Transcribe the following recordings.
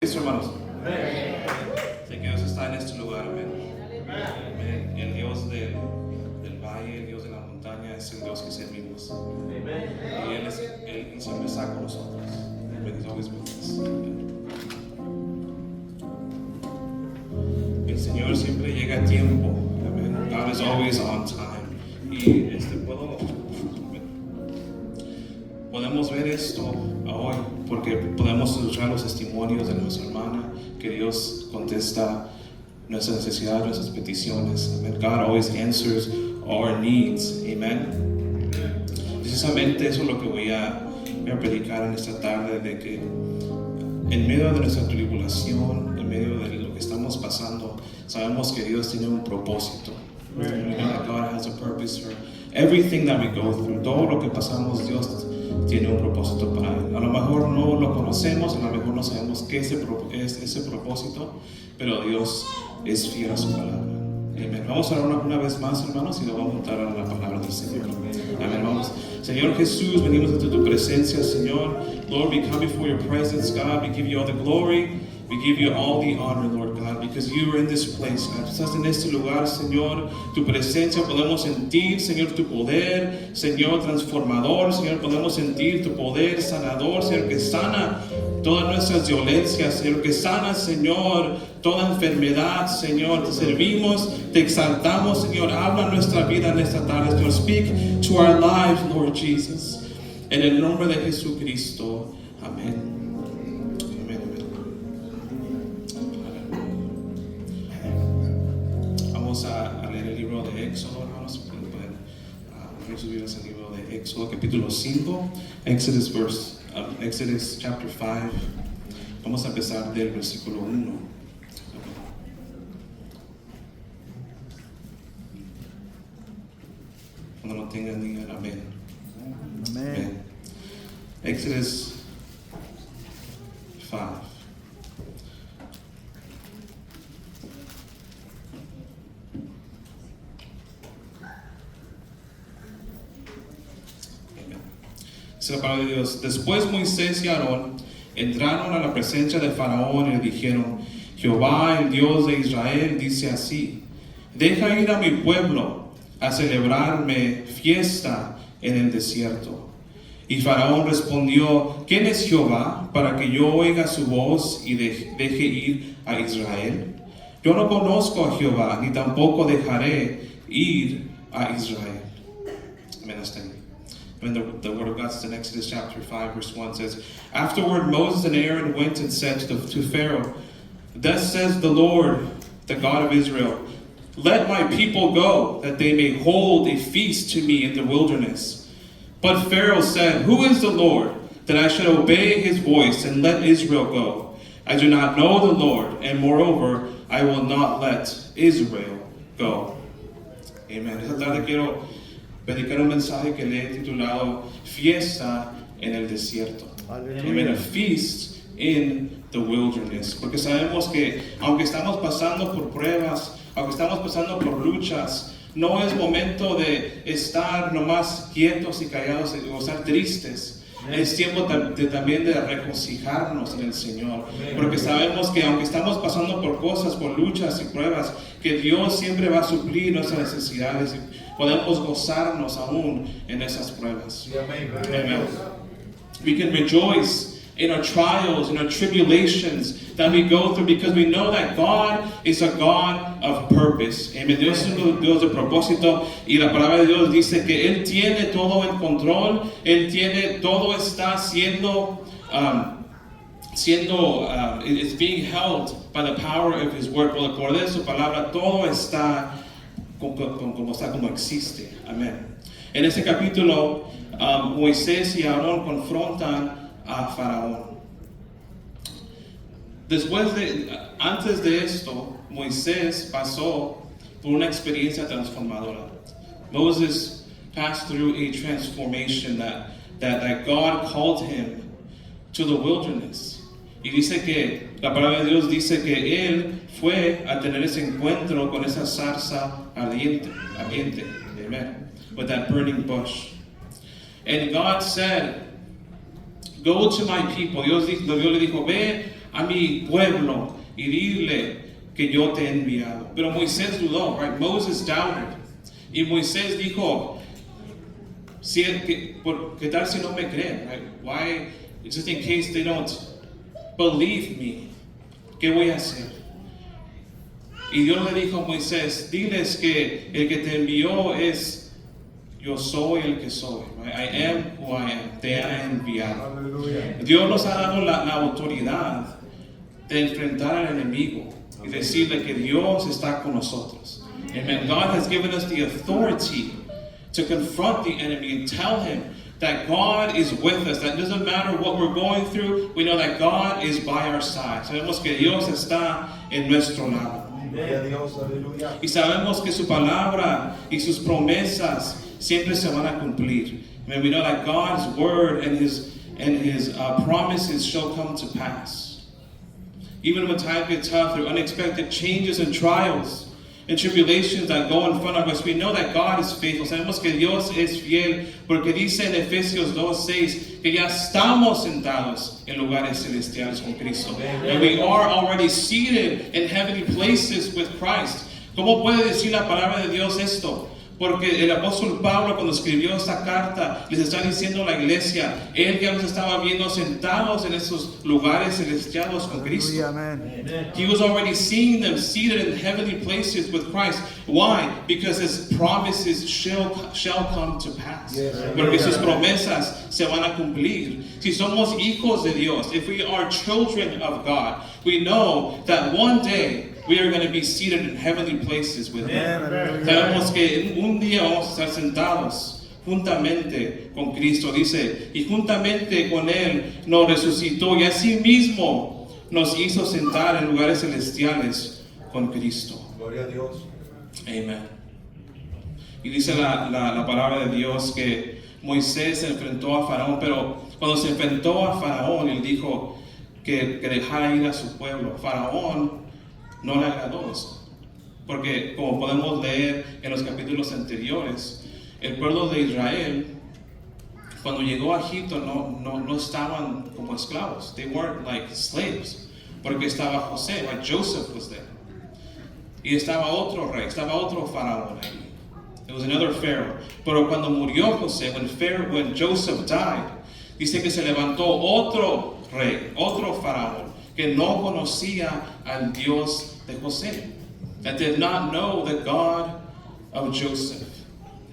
Cristo, hermanos. Sé que Dios está en este lugar, amén. Amén. El Dios del valle, el Dios de la montaña es el Dios que servimos. Y Él siempre está con nosotros. Amen. He's always with us. El Señor siempre llega a tiempo. Amen. God is always on time. Y podemos ver esto hoy porque podemos escuchar los testimonios de nuestra hermana, que Dios contesta nuestras necesidades, nuestras peticiones. Amen. God always answers our needs. Amen. Precisamente eso es lo que voy a predicar en esta tarde, de que en medio de nuestra tribulación, en medio de lo que estamos pasando, sabemos que Dios tiene un propósito. We know that God has a purpose for everything that we go through. Todo lo que pasamos, Dios tiene un propósito para él. A lo mejor no lo conocemos, a lo mejor no sabemos qué es ese propósito, pero Dios es fiel a su palabra. Amén. Vamos a orar una vez más, hermanos, y nos vamos a juntar a la palabra del Señor. Amén. Vamos. Señor Jesús, venimos ante tu presencia, Señor. Lord, we come before your presence, God. We give you all the glory. We give you all the honor, Lord God, because you are in this place, God. Tú estás en este lugar, Señor. Tu presencia, podemos sentir, Señor, tu poder, Señor, transformador, Señor. Podemos sentir tu poder sanador, Señor, que sana todas nuestras dolencias, Señor, que sana, Señor, toda enfermedad, Señor. Te servimos, te exaltamos, Señor. Habla nuestra vida en esta tarde, Señor. Speak to our lives, Lord Jesus. En el nombre de Jesucristo. Amén. Vamos a leer el libro de Éxodo, hermanos. Pueden subir ese libro de Éxodo, capítulo 5, Exodus chapter 5. Vamos a empezar del versículo 1. Cuando lo tengan, digan amén. Amén. Exodus 5. Dice la palabra de Dios: Después Moisés y Aarón entraron a la presencia de Faraón y le dijeron: Jehová, el Dios de Israel, dice así: Deja ir a mi pueblo a celebrarme fiesta en el desierto. Y Faraón respondió: ¿Quién es Jehová para que yo oiga su voz y deje ir a Israel? Yo no conozco a Jehová, ni tampoco dejaré ir a Israel. Amén. Hasta ahí. When the word of God says in Exodus chapter 5 verse 1 says, Afterward Moses and Aaron went and said to Pharaoh, Thus says the Lord, the God of Israel, Let my people go, that they may hold a feast to me in the wilderness. But Pharaoh said, Who is the Lord, that I should obey his voice and let Israel go? I do not know the Lord, and moreover, I will not let Israel go. Amen. Esta tarde quiero predicar un mensaje que le he titulado Fiesta en el desierto. Amen. A feast in the wilderness. Porque sabemos que aunque estamos pasando por pruebas, aunque estamos pasando por luchas, no es momento de estar nomás quietos y callados o estar tristes. Es tiempo también de regocijarnos en el Señor. Porque sabemos que aunque estamos pasando por cosas, por luchas y pruebas, que Dios siempre va a suplir nuestras necesidades y podemos gozarnos aún en esas pruebas. Amen. We can rejoice in our trials, in our tribulations that we go through, because we know that God is a God of purpose. Amen. Dios es un Dios de propósito, y la palabra de Dios dice que Él tiene todo en control. Él tiene todo, está siendo it's being held by the power of His word. Por el poder de su palabra, todo está como existe. Amén. En este capítulo, Moisés y Aarón confrontan a Faraón. Antes de esto, Moisés pasó por una experiencia transformadora. Moses passed through a transformation that God called him to the wilderness. Y dice que la palabra de Dios dice que él fue a tener ese encuentro con esa zarza ardiente. Amen. With that burning bush. And God said, Go to my people. Dios le dijo, ve a mi pueblo y dile que yo te he enviado. Pero Moisés dudó, right? Moses doubted. Y Moisés dijo, ¿qué tal si no me creen? Right? Why, just in case they don't believe me, ¿qué voy a hacer? Y Dios le dijo a Moisés, diles que el que te envió es yo soy el que soy. Right? I am who I am. Te ha enviado. Hallelujah. Dios nos ha dado la autoridad de enfrentar al enemigo y decirle que Dios está con nosotros. Amen. God has given us the authority to confront the enemy and tell him that God is with us. That doesn't matter what we're going through, we know that God is by our side. Sabemos que Dios está en nuestro lado. Y sabemos que su palabra y sus promesas siempre se van a cumplir. And we know that God's word and his promises shall come to pass. Even when times get tough, there are unexpected changes and trials and tribulations that go in front of us, we know that God is faithful. Sabemos que Dios es fiel, porque dice en Efesios 2:6 que ya estamos sentados en lugares celestiales con Cristo. And we are already seated in heavenly places with Christ. ¿Cómo puede decir la palabra de Dios esto? Porque el apóstol Pablo, cuando escribió esta carta, les está diciendo a la iglesia, él ya los estaba viendo sentados en esos lugares celestiales con Cristo. He was already seeing them seated in heavenly places with Christ. Why? Because his promises shall come to pass. Porque sus promesas se van a cumplir. Si somos hijos de Dios, if we are children of God, we know that one day we are going to be seated in heavenly places with Him. Sabemos que un día vamos a estar sentados juntamente con Cristo, dice, y juntamente con Él nos resucitó y así mismo nos hizo sentar en lugares celestiales con Cristo. Gloria a Dios. Amén. Y dice la palabra de Dios que Moisés se enfrentó a Faraón, pero cuando se enfrentó a Faraón, él dijo que dejara ir a su pueblo. Faraón no le agradó eso, porque como podemos leer en los capítulos anteriores, el pueblo de Israel cuando llegó a Egipto no estaban como esclavos. They weren't like slaves, porque estaba José, like Joseph was there, y estaba otro rey, estaba otro faraón ahí. It was another pharaoh. Pero cuando murió José, when Joseph died, dice que se levantó otro rey, otro faraón que no conocía al Dios de José, that did not know the God of Joseph.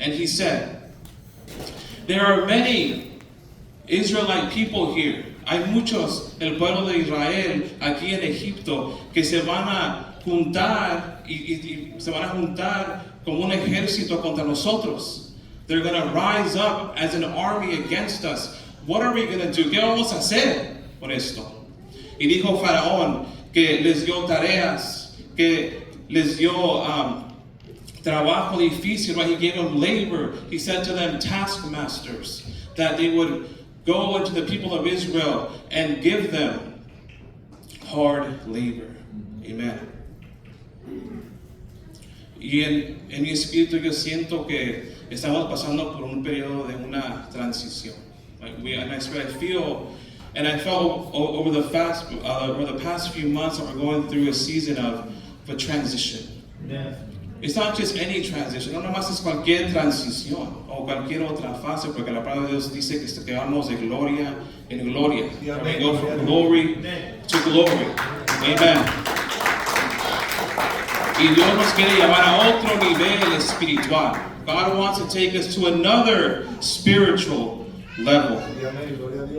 And he said, there are many Israelite people here. Hay muchos del pueblo de Israel aquí en Egipto que se van a juntar y se van a juntar como un ejército contra nosotros. They're going to rise up as an army against us. What are we going to do? ¿Qué vamos a hacer por esto? Y dijo Faraón que les dio tareas, que les dio trabajo difícil, right? He gave them labor. He said to them taskmasters, that they would go into the people of Israel and give them hard labor. Amen. Y en mi espíritu yo siento que estamos pasando por un periodo de una transición. I feel, and I felt over the past few months that we're going through a season of a transition. Yeah. It's not just any transition, no nomás es cualquier transición o cualquier otra fase, porque la palabra de Dios dice que vamos de gloria en gloria. Yeah, we go from glory to glory. Amen. Y Dios nos quiere llevar a otro nivel espiritual. God wants to take us to another spiritual level.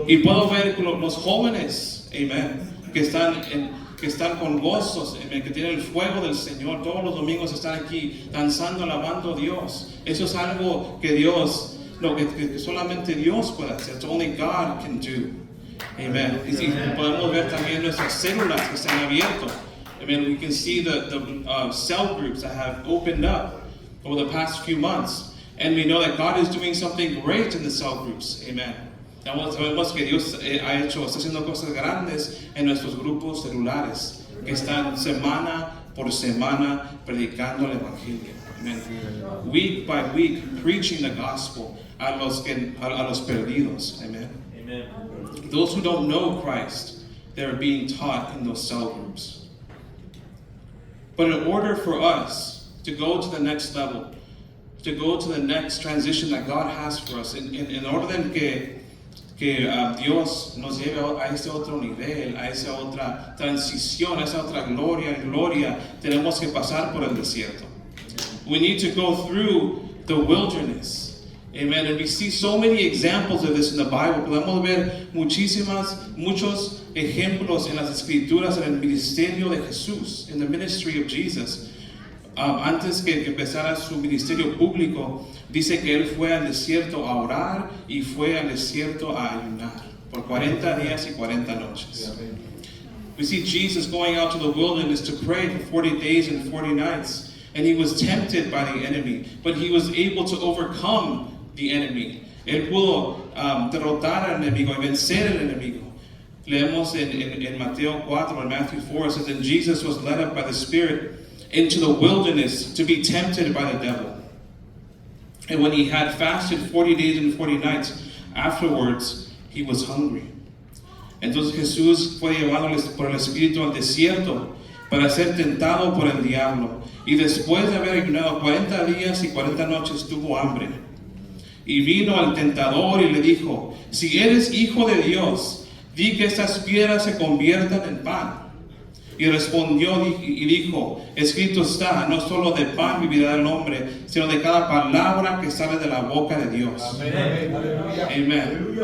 Y puedo ver los jóvenes, amen, que están con gozos, que tienen el fuego del Señor. Todos los domingos están aquí danzando, alabando a Dios. Eso es algo que Dios, que solamente Dios puede hacer. It's only God can do. Amen. Y podemos ver también nuestras células que están abiertas. I mean, we can see the cell groups that have opened up over the past few months. And we know that God is doing something great in the cell groups. Amen. Sabemos que Dios está haciendo cosas grandes en nuestros grupos celulares, que están semana por semana predicando el Evangelio. Amen. Week by week, preaching the gospel a los perdidos. Amen. Amen. Those who don't know Christ, that are being taught in those cell groups. But in order for us to go to the next level, to go to the next transition that God has for us, in orden que Dios nos lleve a ese otro nivel, a esa otra transición, a esa otra gloria en gloria, tenemos que pasar por el desierto. We need to go through the wilderness. Amen. And we see so many examples of this in the Bible. Podemos ver muchos ejemplos en las escrituras, en el ministerio de Jesús, in the ministry of Jesus. Antes que empezara su ministerio público, dice que él fue al desierto a orar y fue al desierto a ayunar por 40 días y 40 noches. We see Jesus going out to the wilderness to pray for 40 days and 40 nights. And he was tempted by the enemy, but he was able to overcome the enemy. Él pudo derrotar al enemigo y vencer al enemigo. Leemos en Mateo 4, in Matthew 4, it says, and Jesus was led up by the Spirit into the wilderness to be tempted by the devil. And when he had fasted 40 days and 40 nights, afterwards he was hungry. Entonces Jesús fue llevado por el Espíritu al desierto para ser tentado por el diablo. Y después de haber ayunado 40 días y 40 noches tuvo hambre. Y vino al tentador y le dijo, si eres hijo de Dios, di que estas piedras se conviertan en pan. Y respondió y dijo, escrito está, no solo de pan vivirá el hombre, sino de cada palabra que sale de la boca de Dios. Amén. Amén.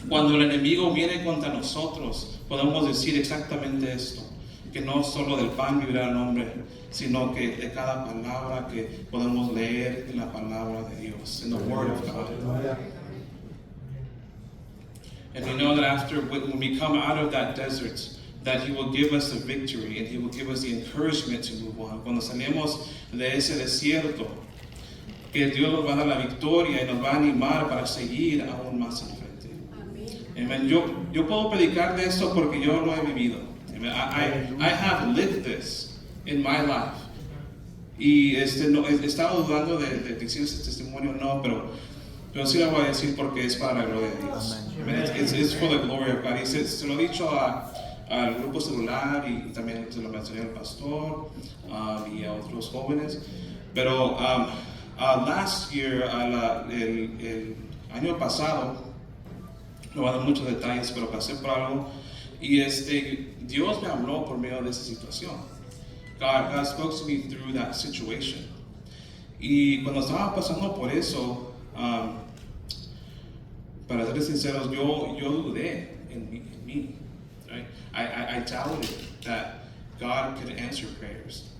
Cuando el enemigo viene contra nosotros, podemos decir exactamente esto, que no solo del pan vivirá el hombre, sino que de cada palabra que podemos leer en la palabra de Dios, in the Word of God. And we know that after, when we come out of that desert, that He will give us the victory and He will give us the encouragement to move on. Cuando salimos de ese desierto, que Dios nos va a dar la victoria y nos va a animar para seguir aún más al frente. Amen. Yo puedo predicar de esto porque yo lo he vivido. Amen. I have lived this in my life. Y no, estaba dudando de decir ese testimonio, no, pero sí lo voy a decir porque es para la gloria de Dios. Amen. It's for the glory of God. Y se lo he dicho al grupo celular y también se lo mencioné al pastor y a otros jóvenes. Pero last year, el año pasado, no voy a dar muchos detalles, pero pasé por algo y Dios me habló por medio de esa situación. God spoke to me through that situation. Y cuando estaba pasando por eso, para ser sinceros, yo dudé en mí. Right? I doubted that God could answer prayers.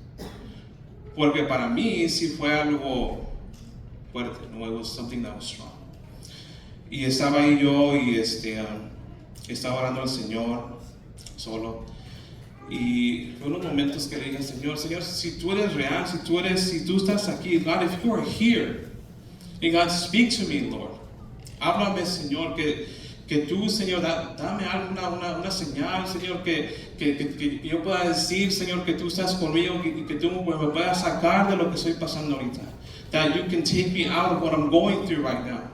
Porque para mí sí fue algo fuerte, no, it was something that was strong. Y estaba ahí yo y estaba orando al Señor solo. Y fue unos momentos que le dije, Señor, si tú eres real, si tú estás aquí, God, if you are here, and God, speak to me, Lord. Háblame, Señor, que tú, Señor, dame una señal, Señor, que yo pueda decir, Señor, que tú estás conmigo y que tú me puedas sacar de lo que estoy pasando ahorita. That you can take me out of what I'm going through right now.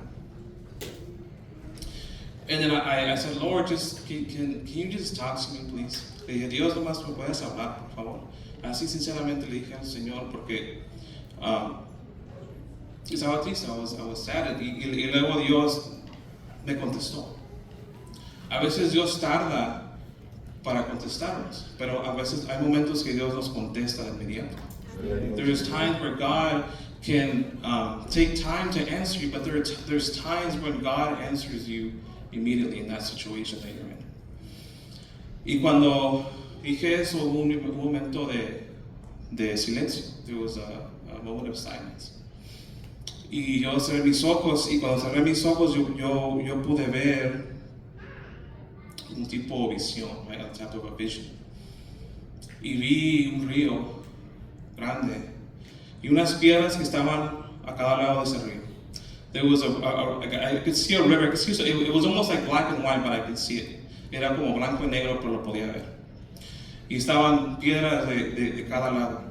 And then I said, Lord, just can you just talk to me, please? Le dije, Dios, nomás me puedes hablar, por favor. Así sinceramente le dije al Señor porque estaba triste, I was sad. Y luego Dios me contestó. A veces Dios tarda para contestarnos, pero a veces hay momentos que Dios nos contesta de inmediato. There's times where God can take time to answer you, but there's times when God answers you immediately in that situation that you're in. Y cuando dije eso, hubo un momento de silencio. There was a moment of silence. Y yo cerré mis ojos, y cuando cerré mis ojos, yo pude ver un tipo de visión, right, a type of a vision. Y vi un río grande y unas piedras que estaban a cada lado de ese río. There was I could see a river. I could see, it was almost like black and white, but I could see it. Era como blanco y negro, pero lo podía ver. Y estaban piedras de cada lado.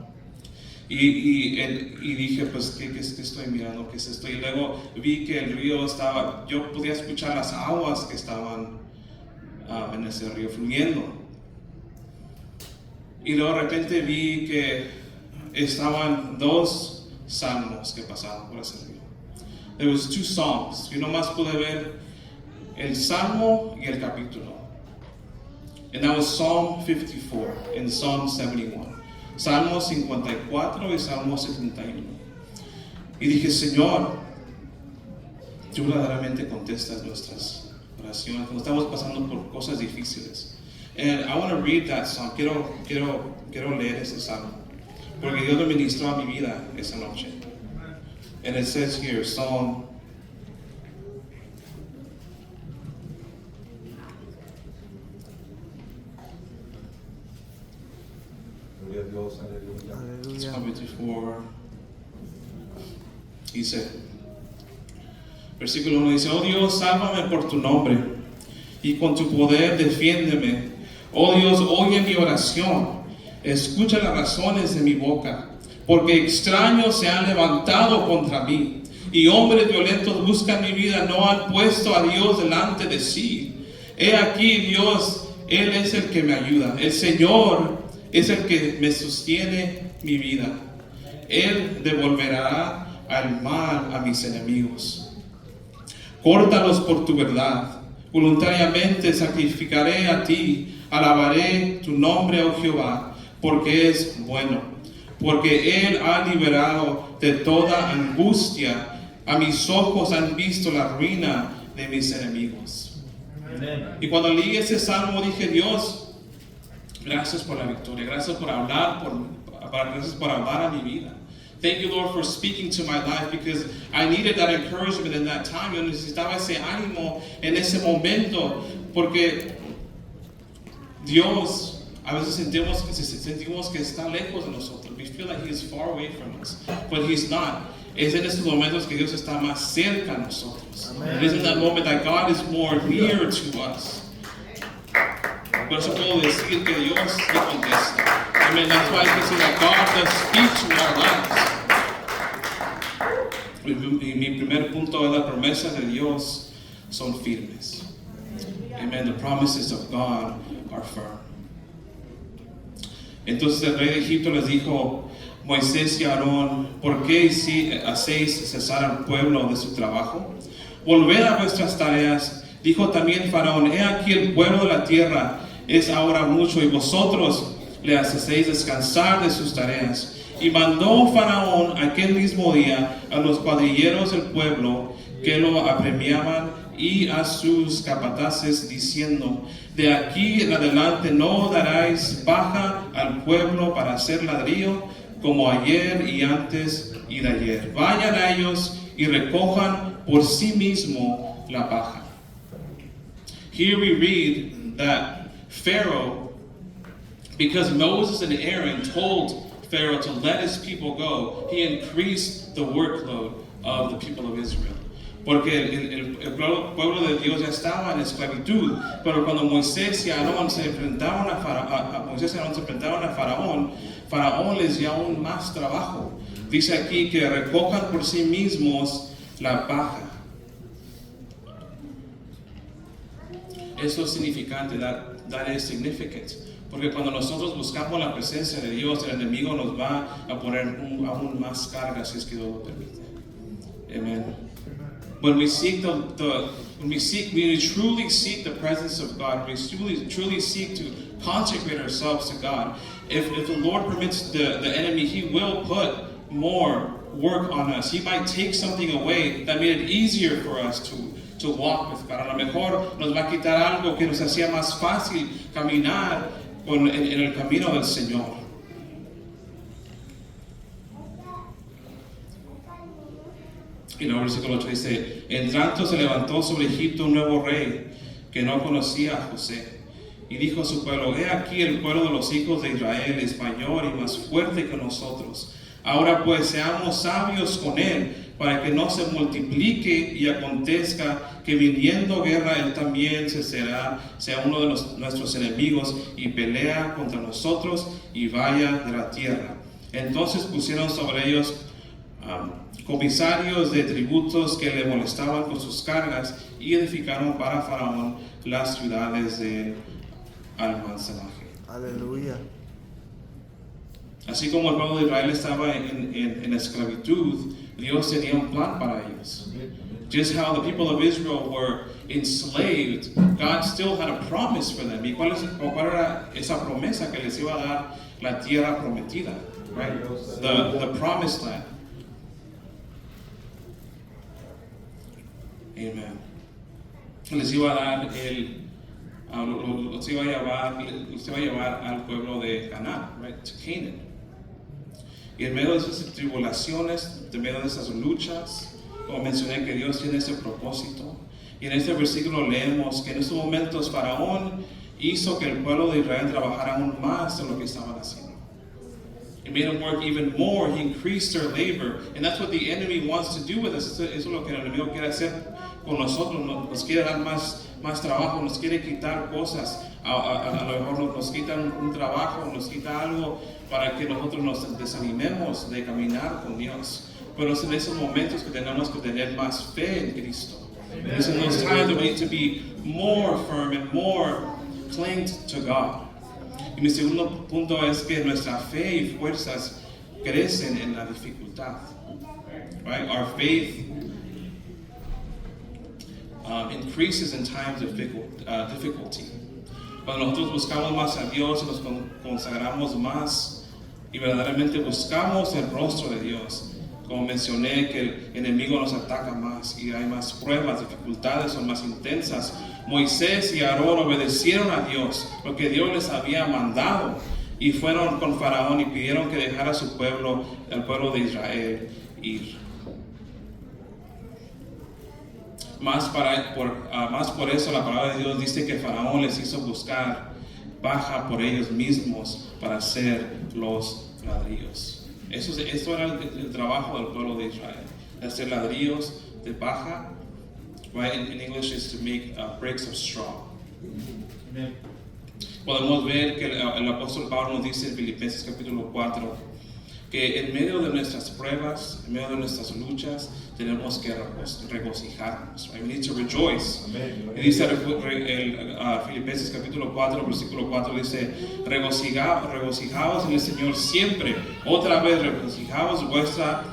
Y dije, pues, ¿qué estoy mirando? ¿Qué es esto? Y luego vi que el río estaba, yo podía escuchar las aguas que estaban en ese río fluyendo. Y luego de repente vi que estaban 2 salmos que pasaban por ese río. There was 2 psalms. Yo nomás pude ver el salmo y el capítulo. And that was Psalm 54 and Psalm 71. Salmo 54 y Salmo 71. Y dije, Señor, tú verdaderamente contestas nuestras oraciones cuando estamos pasando por cosas difíciles. And I want to read that psalm. Quiero leer ese salmo, porque Dios me ministró a mi vida esa noche. And it says here, Psalm 54. Dice, versículo 1 dice, oh Dios, sálvame por tu nombre y con tu poder defiéndeme. Oh Dios, oye mi oración, escucha las razones de mi boca, porque extraños se han levantado contra mí y hombres violentos buscan mi vida, no han puesto a Dios delante de sí. He aquí Dios, Él es el que me ayuda, el Señor es el que me sostiene mi vida. Él devolverá al mal a mis enemigos. Córtalos por tu verdad. Voluntariamente sacrificaré a ti. Alabaré tu nombre, oh Jehová, porque es bueno. Porque Él ha liberado de toda angustia. A mis ojos han visto la ruina de mis enemigos. Amen. Y cuando leí ese salmo dije, Dios, gracias por la victoria. Gracias por hablar a mi vida. Thank you, Lord, for speaking to my life, because I needed that encouragement in that time. Yo necesitaba ese ánimo en ese momento, porque Dios, a veces sentimos que está lejos de nosotros. We feel like He is far away from us, but He's not. Es en estos momentos que Dios está más cerca a nosotros. It is in that moment that God is more near to us. Por eso puedo decir que Dios me contesta. Amen. That's why I can say that God does speak to our lives. Y mi primer punto es: las promesas de Dios son firmes. Amen. The promises of God are firm. Entonces el rey de Egipto les dijo: Moisés y Aarón, ¿por qué hacéis cesar al pueblo de su trabajo? Volved a vuestras tareas. Dijo también Faraón: he aquí el pueblo de la tierra es ahora mucho, y vosotros le hacéis descansar de sus tareas. Y mandó Faraón aquel mismo día a los cuadrilleros del pueblo que lo apremiaban y a sus capataces, diciendo: de aquí en adelante no daréis paja al pueblo para hacer ladrillo, como ayer y antes y de ayer. Vayan a ellos y recojan por sí mismo la paja. Here we read that Pharaoh, because Moses and Aaron told Pharaoh to let his people go, he increased the workload of the people of Israel. Porque el pueblo de Dios ya estaba en esclavitud, pero cuando Moisés y Aarón se enfrentaron a Faraón, Faraón les dio aún más trabajo. Dice aquí que recojan por sí mismos la paja. Eso es significante, that is significant. Porque cuando nosotros buscamos la presencia de Dios, el enemigo nos va a poner aún más cargas, si es que Dios lo permite. Amen. When we truly seek the presence of God, we truly seek to consecrate ourselves to God. If the Lord permits the enemy, he will put more work on us. He might take something away that made it easier for us to walk with God. A lo mejor nos va a quitar algo que nos hacía más fácil caminar en el camino del Señor. Y el versículo 8 dice: en tanto se levantó sobre Egipto un nuevo rey que no conocía a José. Y dijo a su pueblo: he aquí el pueblo de los hijos de Israel es mayor y más fuerte que nosotros. Ahora pues seamos sabios con él, para que no se multiplique y acontezca que viniendo guerra él también sea uno de nuestros enemigos y pelea contra nosotros y vaya de la tierra. Entonces pusieron sobre ellos comisarios de tributos que le molestaban con sus cargas y edificaron para Faraón las ciudades del almacenaje. Aleluya. Así como el pueblo de Israel estaba en esclavitud, Dios tenía un plan para ellos. Just how the people of Israel were enslaved, God still had a promise for them. ¿Y cuál era esa promesa? Que les iba a dar la tierra prometida, right? The promised land. Amen. Les iba a dar los iba a llevar al pueblo de Canaán, right? To Canaan. Y en medio de esas tribulaciones, en medio de esas luchas, como mencioné, que Dios tiene ese propósito. Y en este versículo leemos que en estos momentos Faraón hizo que el pueblo de Israel trabajara aún más de lo que estaban haciendo. He made them work even more. He increased their labor. And that's what the enemy wants to do with us. Eso es lo que el enemigo quiere hacer con nosotros. Nos quiere dar más trabajo, nos quiere quitar cosas. A lo mejor nos quitan un trabajo, nos quita algo para que nosotros nos desanimemos de caminar con Dios. Pero es en esos momentos que tenemos que tener más fe en Cristo. It's in those times that we need to be more firm and more clinged to God. Y mi segundo punto es que nuestra fe y fuerzas crecen en la dificultad. Right? Our faith increases in times of difficulty. Cuando nosotros buscamos más a Dios y nos consagramos más y verdaderamente buscamos el rostro de Dios, como mencioné, que el enemigo nos ataca más y hay más pruebas, dificultades son más intensas. Moisés y Aarón obedecieron a Dios, lo que Dios les había mandado, y fueron con Faraón y pidieron que dejara a su pueblo, el pueblo de Israel, ir. Más por eso la palabra de Dios dice que Faraón les hizo buscar paja por ellos mismos para hacer los ladrillos. Esto era el trabajo del pueblo de Israel, hacer ladrillos de paja. Right? In English is to make bricks of straw. Amen. Podemos ver que el apóstol Pablo nos dice en Filipenses capítulo 4 que en medio de nuestras pruebas, en medio de nuestras luchas, tenemos que regocijarnos. Right? We need to rejoice. Amen. Y dice Filipenses capítulo 4, versículo 4, dice, regocijaos en el Señor siempre. Otra vez, regocijaos, vuestra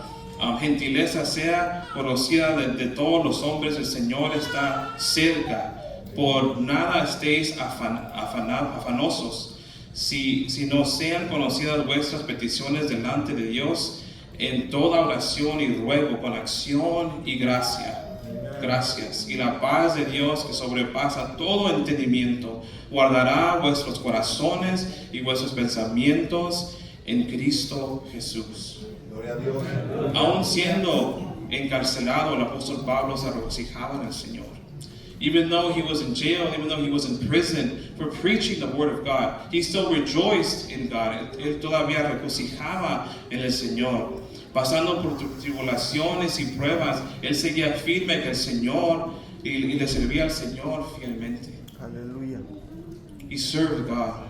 gentileza sea conocida de todos los hombres. El Señor está cerca. Por nada estéis afanosos, si no sean conocidas vuestras peticiones delante de Dios en toda oración y ruego con acción y gracias. Y la paz de Dios, que sobrepasa todo entendimiento, guardará vuestros corazones y vuestros pensamientos en Cristo Jesús. Gloria a Dios. Aún siendo encarcelado, el apóstol Pablo se regocijaba en el Señor. Even though he was in jail, even though he was in prison for preaching the word of God, he still rejoiced in God. Él todavía regocijaba en el Señor. Pasando por tribulaciones y pruebas, él seguía firme que el Señor y le servía al Señor fielmente. Aleluya. He served God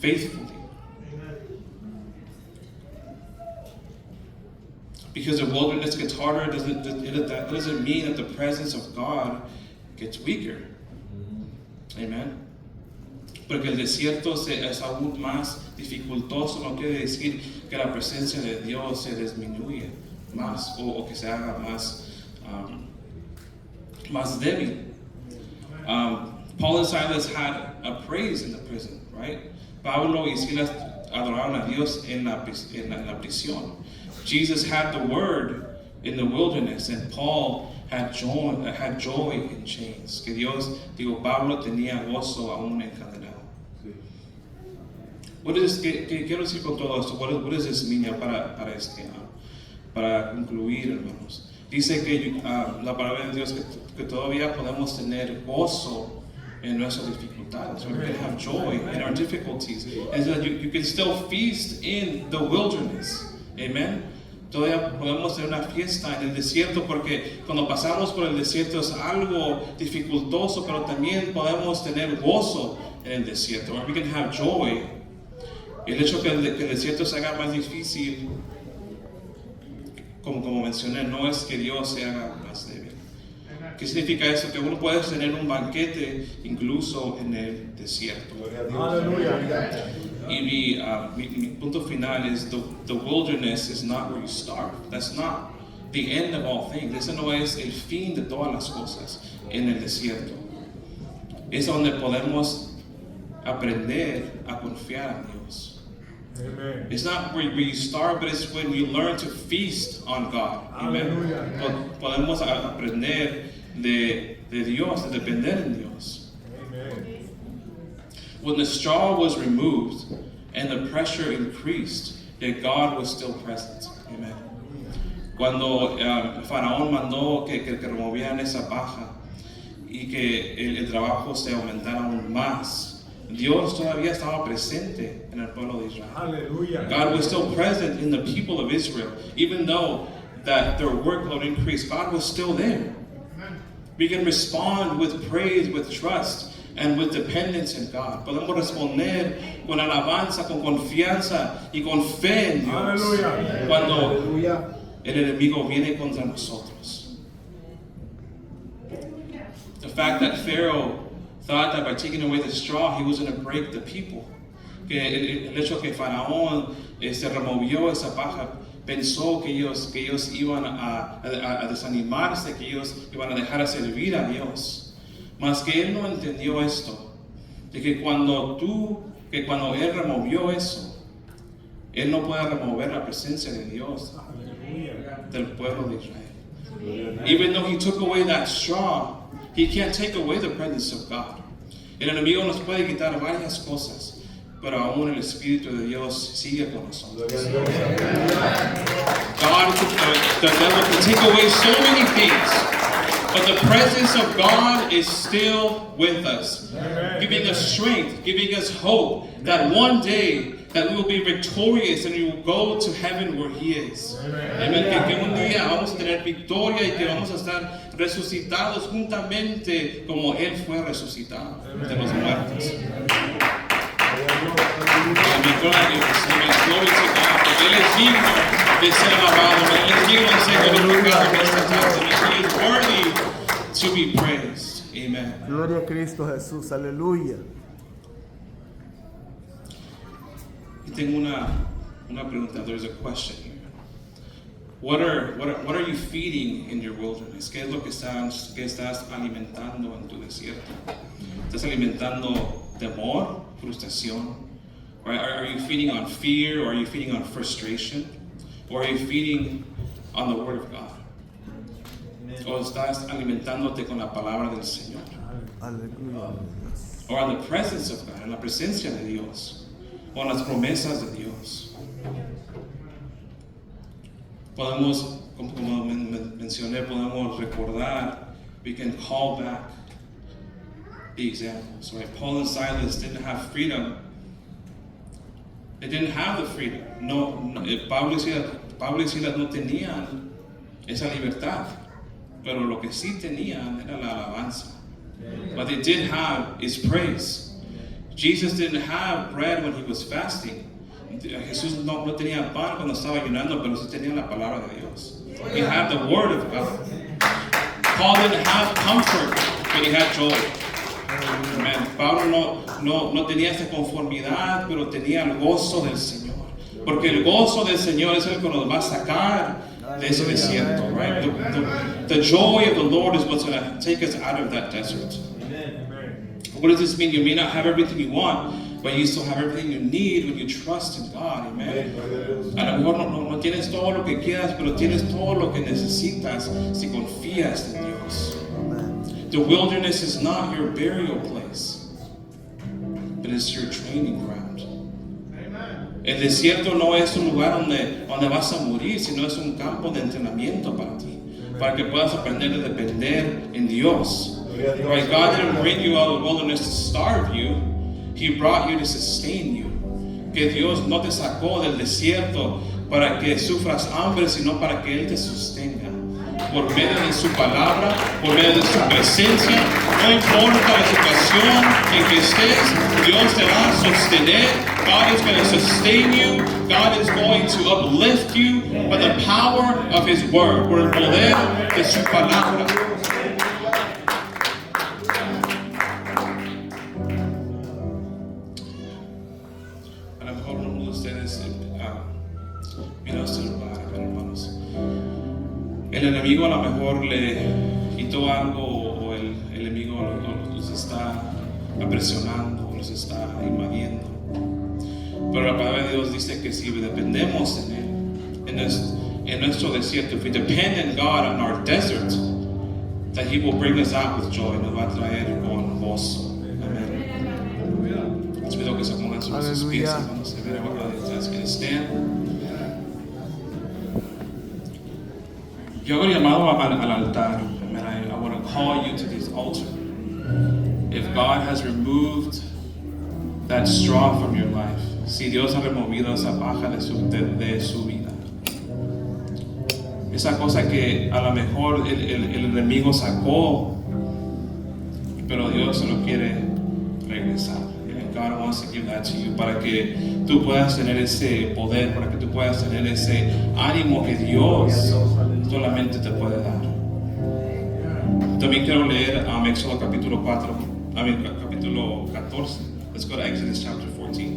faithfully. Because the wilderness gets harder, that doesn't mean that the presence of God gets weaker. Amen. Porque el desierto es aún más dificultoso, no quiere decir que la presencia de Dios se disminuye más o que se haga más débil. Paul and Silas had a praise in the prison, right? Pablo y Silas adoraron a Dios en la prisión. Jesus had the word in the wilderness, and Paul had joy in chains. Que Pablo tenía gozo aún encadenado. ¿Qué quiero decir con todo esto? What does this mean para concluir, hermanos? Dice que la palabra de Dios que todavía podemos tener gozo en nuestras dificultades. We can have joy in our difficulties, and that you can still feast in the wilderness. Amen. Todavía podemos tener una fiesta en el desierto, porque cuando pasamos por el desierto es algo dificultoso, pero también podemos tener gozo en el desierto. We can have joy. El hecho que el desierto se haga más difícil como mencioné, no es que Dios se haga más débil. ¿Qué significa eso? Que uno puede tener un banquete incluso en el desierto. Y mi punto final es the wilderness is not where you start. That's not the end of all things. Ese no es el fin de todas las cosas en el desierto. Es donde podemos aprender a confiar en Dios. Amen. It's not where you start, but it's when you learn to feast on God. Amen. Podemos aprender de Dios, de depender en Dios. Amen. When the straw was removed and the pressure increased, yet God was still present. Amen. Cuando Faraón mandó que removieran esa paja y que el trabajo se aumentara aún más, Dios todavía estaba presente en el pueblo de Israel. Hallelujah. God was still present in the people of Israel, even though that their workload increased. God was still there. We can respond with praise, with trust, and with dependence in God. Podemos responder con alabanza, con confianza y con fe en Dios. Hallelujah. Cuando el enemigo viene contra nosotros. The fact that Pharaoh thought that by taking away the straw, he was going to break the people. Que el hecho que Faraón se removió esa paja, pensó que ellos iban a desanimarse, que ellos iban a dejar de servir a Dios. Mas que él no entendió esto, de que cuando él removió eso, él no puede remover la presencia de Dios Hallelujah. del pueblo de Israel. Even though he took away that straw, he can't take away the presence of God. El enemigo nos puede quitar varias cosas, pero aún el Espíritu de Dios sigue con nosotros. The devil can take away so many things, but the presence of God is still with us, giving us strength, giving us hope that one day that we will be victorious and we will go to heaven where He is. Amen. Que un día vamos a tener victoria y que vamos a estar resucitados juntamente como Él fue resucitado de los muertos. Glory to God, porque Él es digno de ser alabado, Él es digno de ser glorificado en esta tarde. He is worthy to be praised. Amen. Gloria a Cristo Jesús, aleluya. Y tengo una pregunta. There's a question here. What are you feeding in your wilderness? ¿Qué es lo que estás alimentando en tu desierto? ¿Estás alimentando temor, frustración? Right? Are you feeding on fear, or are you feeding on frustration? Or are you feeding on the Word of God? ¿O estás alimentándote con la palabra del Señor? Aleluya. Or on the presence of God, en la presencia de Dios, o en las promesas de Dios. Podemos, como mencioné, podemos recordar, we can call back the examples, right? Paul and Silas didn't have freedom. They didn't have the freedom. Pablo y Silas no tenían esa libertad, pero lo que sí tenían era la alabanza. What they did have is praise. Jesus didn't have bread when he was fasting. Jesús no tenía pan cuando estaba ayunando, pero sí tenía la palabra de Dios. He had the word of God. Paul didn't have comfort, but he had joy. Amen. Pablo no tenía esa conformidad, pero tenía el gozo del Señor. Porque el gozo del Señor es el que nos va a sacar de ese desierto, right? The joy of the Lord is what's going to take us out of that desert. Amen. What does this mean? You may not have everything you want, but you still have everything you need when you trust in God. Amen. A lo mejor no tienes todo lo que quieras, pero tienes todo lo que necesitas si confías en Dios. The wilderness is not your burial place, but it's your training ground. El desierto no es un lugar donde vas a morir, sino es un campo de entrenamiento para ti, para que puedas aprender a depender en Dios. Right? God didn't bring you out of the wilderness to starve you. He brought you to sustain you. Que Dios no te sacó del desierto para que sufras hambre, sino para que Él te sostenga. Por medio de su palabra, por medio de su presencia, no importa la situación en que estés, Dios te va a sostener God is going to sustain you. God is going to uplift you by the power of His Word, por el poder de su palabra. A lo mejor uno de ustedes mira este lugar, hermanos. El enemigo a lo mejor le quitó algo o el enemigo los está presionando, los está invadiendo. Pero la palabra de Dios dice que si dependemos en Él, en nuestro desierto, if we depend in God on our desert, that He will bring us out with joy, nos va a traer con gozo. Amén. Les pido que se pongan sobre sus pies, hermanos, y vean what God is going to stand. Yo hago llamado al altar. Amen. I want to call you to this altar. If God has removed that straw from your life, si Dios ha removido esa paja de su vida, esa cosa que a lo mejor el enemigo sacó, pero Dios se lo quiere regresar. And God wants to give that to you para que tú puedas tener ese poder, para que tú puedas tener ese ánimo que Dios solamente te puede dar. También quiero leer Éxodo capítulo 14. Let's go to Exodus chapter 14.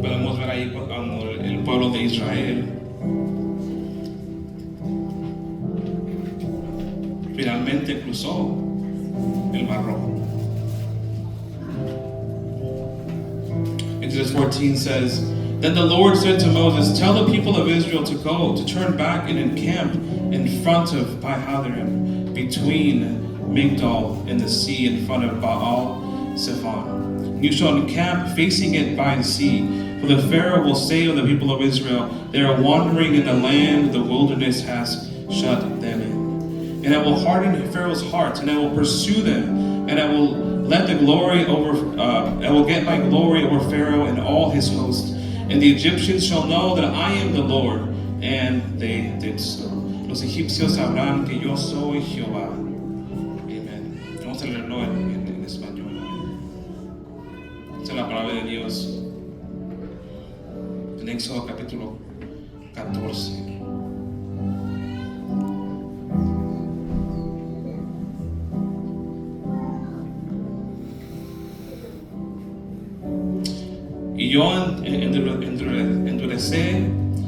Podemos ver ahí cuando el pueblo de Israel finalmente cruzó el Mar Rojo. Exodus 14 says, Then the Lord said to Moses, Tell the people of Israel to go, to turn back and encamp in front of Pi-Hahiroth, between Migdol and the sea, in front of Baal-Zephon. You shall encamp facing it by the sea. For the Pharaoh will say of the people of Israel, They are wandering in the land the wilderness has shut them in. And I will harden Pharaoh's heart, and I will pursue them, and I will let the glory over. I will get my glory over Pharaoh and all his host. And the Egyptians shall know that I am the Lord. And they did so. Los egipcios sabrán que yo soy Jehová. Amen. Vamos a leerlo en español. Esta es la palabra de Dios. En Éxodo capítulo 14. Y yo endurecé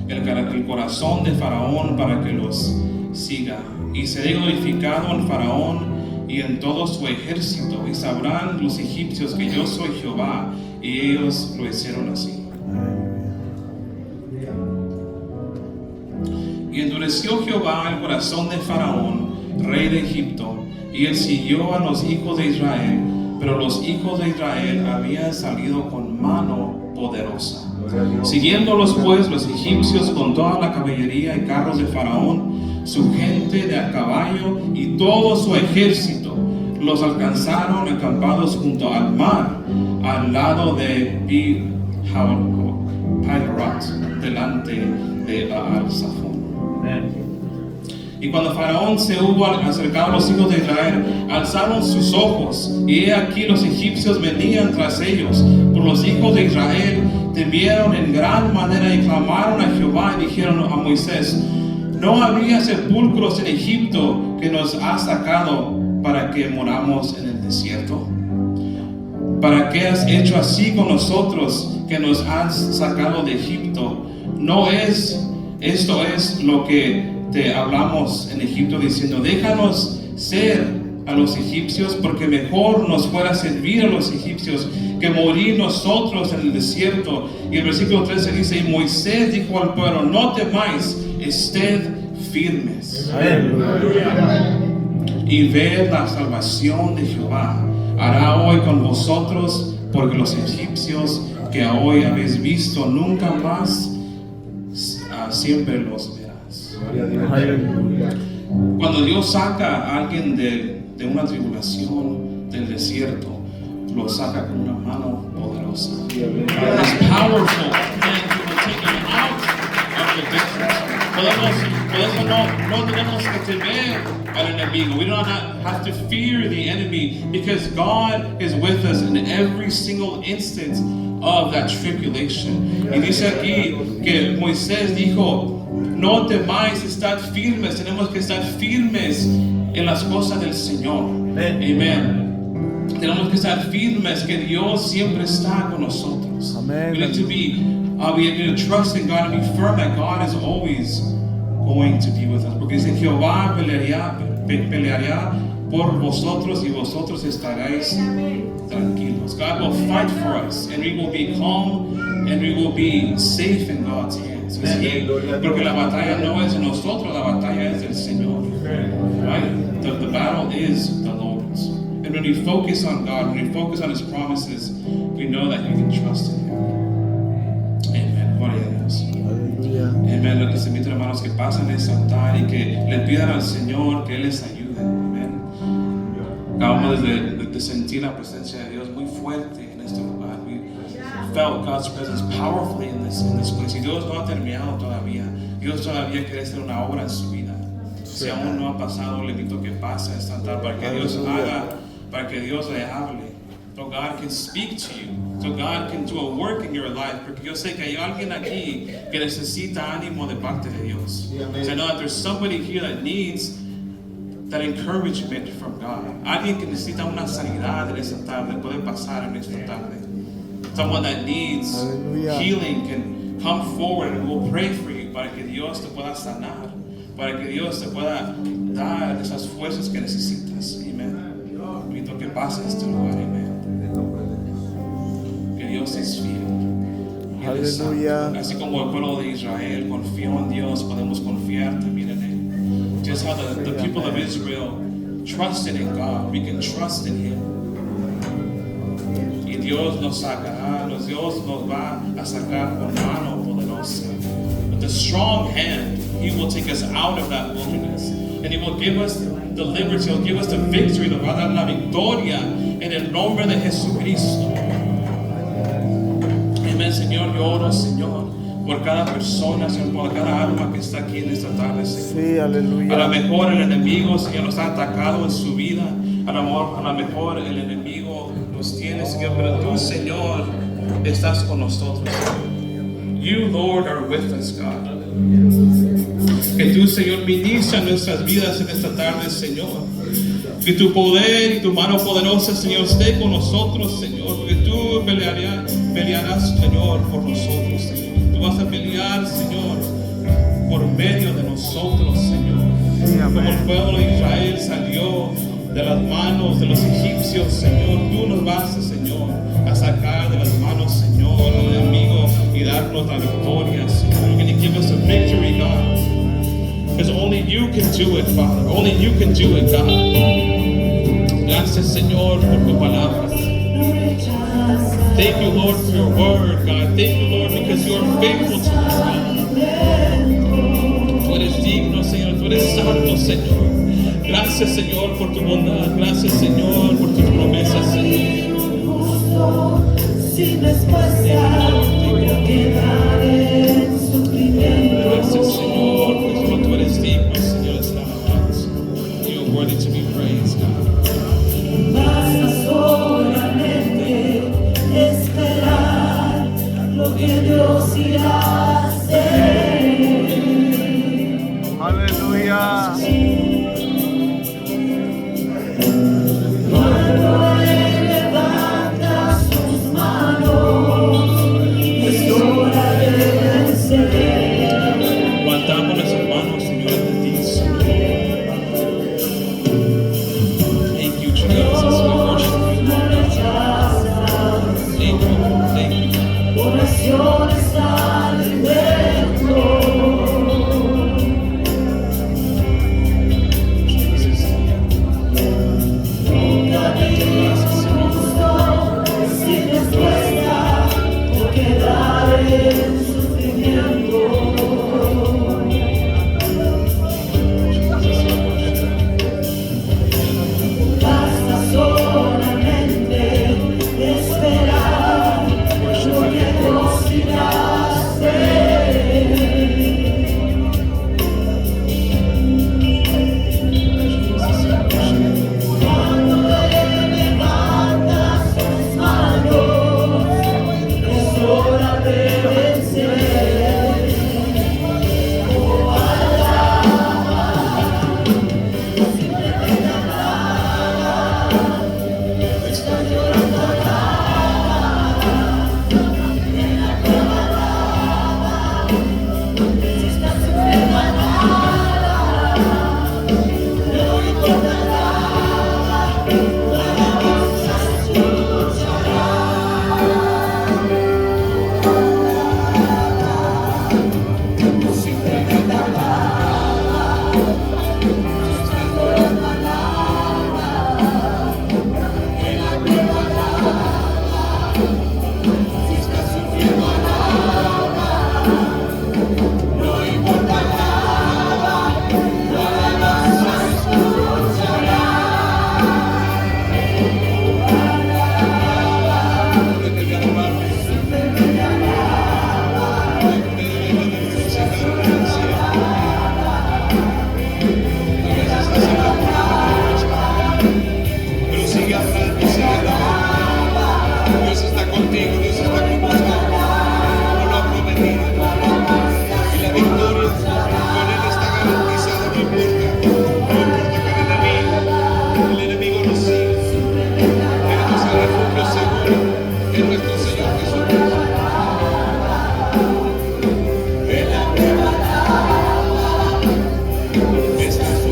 el corazón de Faraón para que los siga. Y seré glorificado en Faraón y en todo su ejército. Y sabrán los egipcios que yo soy Jehová. Y ellos lo hicieron así. Y endureció Jehová el corazón de Faraón, rey de Egipto, y él siguió a los hijos de Israel. Pero los hijos de Israel habían salido con mano poderosa. Siguiéndolos pues los egipcios con toda la caballería y carros de Faraón, su gente de a caballo y todo su ejército, los alcanzaron acampados junto al mar, al lado de Pi-Hahiroth, delante de Baal-Zephon. Y cuando Faraón se hubo acercado a los hijos de Israel, alzaron sus ojos, y he aquí los egipcios venían tras ellos. Por los hijos de Israel temieron en gran manera y clamaron a Jehová y dijeron a Moisés: ¿No había sepulcros en Egipto que nos has sacado para que moramos en el desierto? ¿Para qué has hecho así con nosotros que nos has sacado de Egipto? Esto es lo que te hablamos en Egipto diciendo: déjanos ser a los egipcios, porque mejor nos fuera servir a los egipcios que morir nosotros en el desierto. Y el versículo 13 dice: y Moisés dijo al pueblo: no temáis, ested firmes. Y ved la salvación de Jehová hará hoy con vosotros, porque los egipcios que hoy habéis visto nunca más siempre los verás. Cuando Dios saca a alguien de una tribulación, del desierto, lo saca con una mano poderosa. This powerful hand will take him out of the desert. Por eso no tenemos que temer al enemigo. We do not have to fear the enemy because God is with us in every single instant of that tribulation. Y dice aquí que Moisés dijo, no temáis, estad firmes. Tenemos que estar firmes en las cosas del Señor. Amen. Tenemos que estar firmes que Dios siempre está con nosotros. Amen. We need to we need to trust in God and be firm that God is always going to be with us. Porque dice Jehová peleará por vosotros y vosotros estaréis tranquilos. God will fight for us and we will be calm and we will be safe in God's hands. Porque la batalla no es de nosotros, la batalla es del Señor. Right? The battle is the Lord's. And when we focus on God, when we focus on His promises, we know that we can trust in Him. Amen. Gloria a Dios. Aleluya. Amén. Les invito, hermanos, que pasen ese altar y que le pidan al Señor que Él les ayude. Amén. Acabamos de sentir la presencia de Dios muy fuerte en este lugar. We felt God's presence powerfully in this place. Y Dios no ha terminado todavía. Dios todavía quiere hacer una obra en su vida. Si aún no ha pasado, le invito que pase a este altar para que Dios haga, para que Dios le hable. So God can speak to you. So God can do a work in your life. Porque yo sé que hay alguien aquí que necesita ánimo de parte de Dios. So I know that there's somebody here that needs that encouragement from God. Alguien que necesita una sanidad en esta tarde puede pasar en esta tarde. Someone that needs Hallelujah. healing can come forward and we'll pray for you para que Dios te pueda sanar, para que Dios te pueda dar esas fuerzas que necesitas. Amén. Invito que pase este lugar. Amén. Que Dios es fiel. Y Él es santo. Aleluya. Así como el pueblo de Israel confió en Dios, podemos confiar también en Él. Just how the people of Israel trusted in God, we can trust in Him. Y Dios nos sacará, Dios nos va a sacar con mano poderosa. With a strong hand, He will take us out of that wilderness. And He will give us the liberty, He'll give us the victory, nos va a dar la victoria en el nombre de Jesucristo. Amén, Señor, yo oro, Señor, por cada persona, Señor, por cada alma que está aquí en esta tarde, Señor. Sí, A lo aleluya. mejor el enemigo, Señor, nos ha atacado en su vida. A lo mejor el enemigo nos tiene, Señor, pero tú, Señor, estás con nosotros. You, Lord, are with us, God. Que tú, Señor, ministra nuestras vidas en esta tarde, Señor. Que tu poder y tu mano poderosa, Señor, esté con nosotros, Señor. Porque tú pelearás, Señor, por nosotros, Señor. Tú vas a pelear, Señor, por medio de nosotros, Señor. Sí, Como el amén. pueblo de Israel salió de las manos de los egipcios, Señor, tú nos vas, Señor, a sacar de las manos, Señor, al enemigo y darnos la victoria, Señor. You're going to give us a victory, God. Because only you can do it, Father. Only you can do it, God. Gracias, Señor, por tu palabra. Thank you, Lord, for your word, God. Thank you, Lord, because you are faithful to us, God. Tú eres digno, Señor. Tú eres santo, Señor. Gracias, Señor, por tu bondad. Gracias, Señor, por tus promesas, Señor. Sin respuesta, voy a quedar en sufrimiento. Gracias, Señor, porque solo tú eres digno, Señor, de ser alabado. You are worthy to be praised, God. Basta solamente esperar lo que Dios irá a hacer. Aleluya. Cuando Él levanta sus manos, es hora de contigo, Dios está con nosotros, como lo ha prometido. Y la victoria con Él está garantizada, no importa que el enemigo nos siga. Tenemos el refugio seguro en nuestro Señor Jesucristo. Esta es su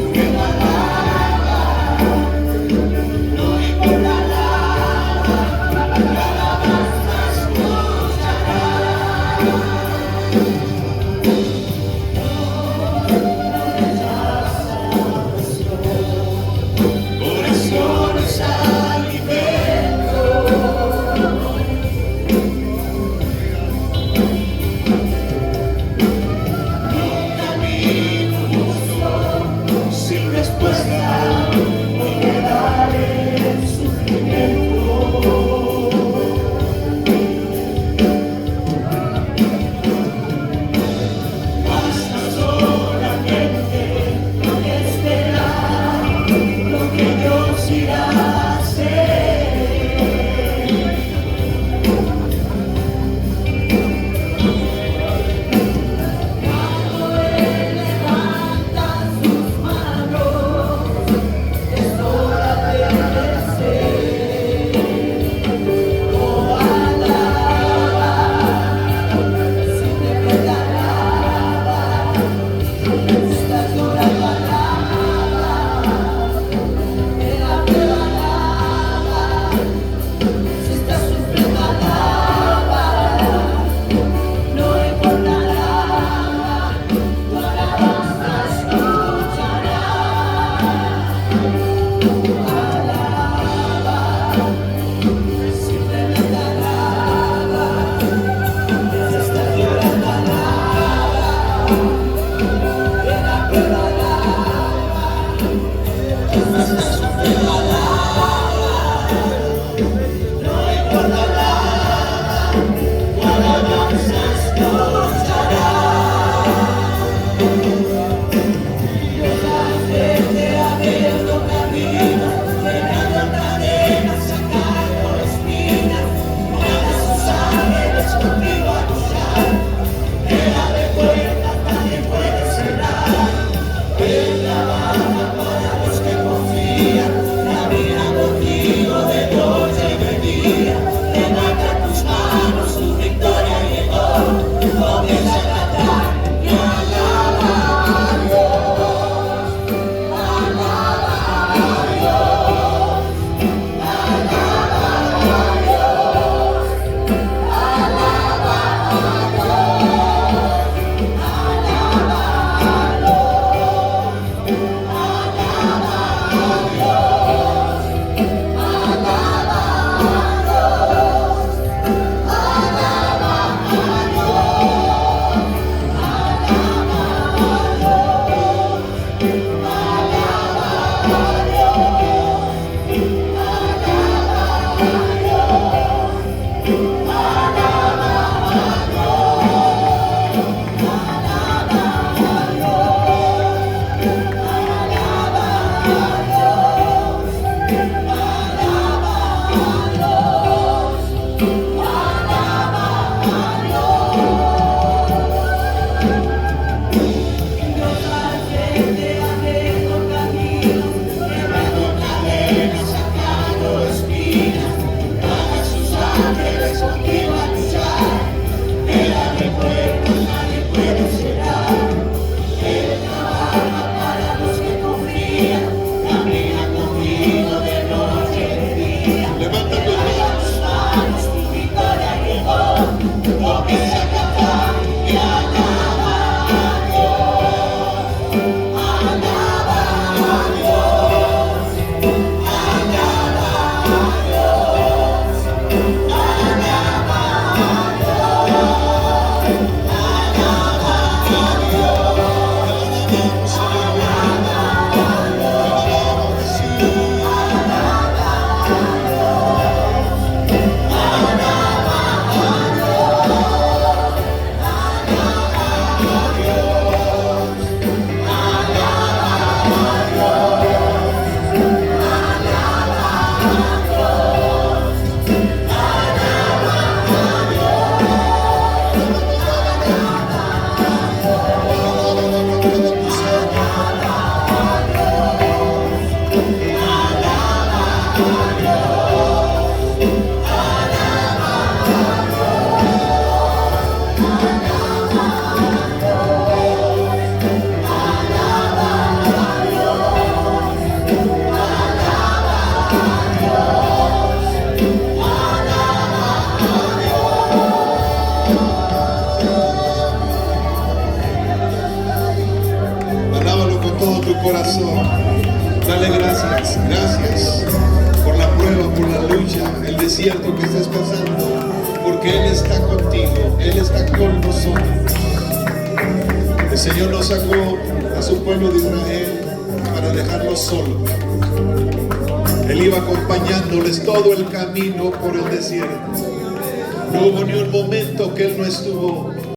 corazones sin respuesta, no quedaré en sufrimiento. Basta solamente esperar lo que Dios irá a hacer. Cuando Él levanta sus manos, es hora de vencer. Oh, alaba, si te queda nada, estás llorando, alaba, en la prueba alaba, si estás sufriendo, alaba, no importa nada, tu alabanza escuchará. Simplemente alaba, si estás llorando, alaba, en la prueba alaba, si estás sufriendo, alaba, no importa nada, tu alabanza escuchará. Dios ha abierto caminos, llenando cadenas, sacando espinas, manda sus ángeles contigo a luchar. Él abre puertas, nadie puede cerrar. Él trabaja para los que confían, camina contigo de noche y de día. Levanta tus manos, tu victoria Alábalo con todo tu corazón. Dale gracias, gracias por la prueba, por la lucha, el desierto que estás pasando, porque Él está contigo, Él está con nosotros. El Señor nos sacó a su pueblo de Israel para dejarlos solos. Él iba acompañándoles todo el camino por el desierto. No hubo ni un momento que Él no estuvo